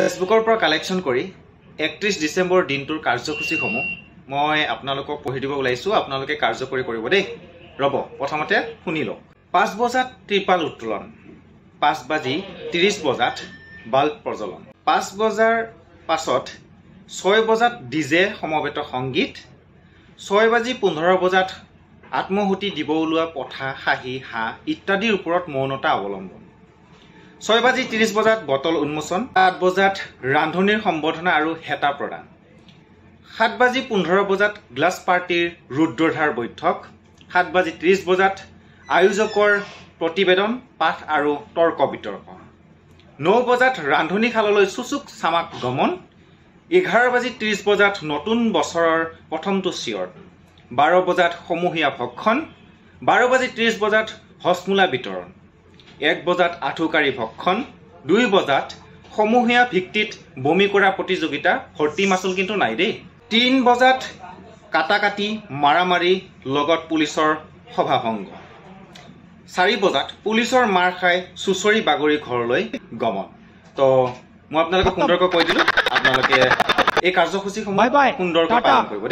ফেসবুকৰ পৰা কালেকশ্যন কৰি 31 ডিসেম্বৰ দিনটোৰ কাৰ্যসূচীসমূহ মই আপোনালোকক পঢ়ি দিব ওলাইছো। আপোনালোকে কাৰ্যকৰী কৰিব দেই। ৰব প্ৰথমতে শুনি লওক। 5 বজাত ত্ৰিপাল উত্তোলন, 5 বাজি 30 বজাত বাল্ব প্ৰজ্বলন, 5 বজাৰ পাছত 6 বজাত ডিজে সমবেত সংগীত, 6 বাজি 15 বজাত আত্মহুতি দিব ওলোৱা পথা হাঁহি হাঁহ ইত্যাদিৰ ওপৰত মৌনতা অৱলম্বন, 6 বাজি 30 বজাত বটল উন্মোচন, 8 বজাত ৰান্ধনিৰ সম্বৰ্ধনা আৰু হেতা প্ৰদান, 7 বাজি 15 বজাত গ্লাছ পাৰ্টিৰ ৰুদ্ৰধাৰ বৈঠক, 7 বাজি 30 বজাত আয়োজকৰ প্ৰতিবেদন পাঠ আৰু তৰ্ক বিতৰ্ক, 9 বজাত ৰান্ধনিশাললৈ চুচুক চামাক গমন, 11 বাজি 30 বজাত নতুন বছৰৰ প্ৰথমটো চিঞৰ, 12 বজাত সমূহীয়া ভক্ষণ, 12 বাজি 30 বজাত হসমূলা বিতৰণ, 1 বজাত আঠুকাৰী ভক্ষণ, 2 বজাত সমূহীয়া ভিত্তিত বমি কৰা প্ৰতিযোগিতা, ভৰ্তি মাচুল কিন্তু নাই দেই, 3 বজাত কাটাকাটি মাৰামাৰি লগত পুলিচৰ সভাভংগ, 4 বজাত পুলিচৰ মাৰ খাই চুচৰি বাগৰি ঘৰলৈ গমন। তো মই আপোনালোকক সুন্দৰকৈ কৈ দিলোঁ, আপোনালোকে এই কাৰ্যসূচীসমূহ সুন্দৰকৈ পালন কৰিব দেই।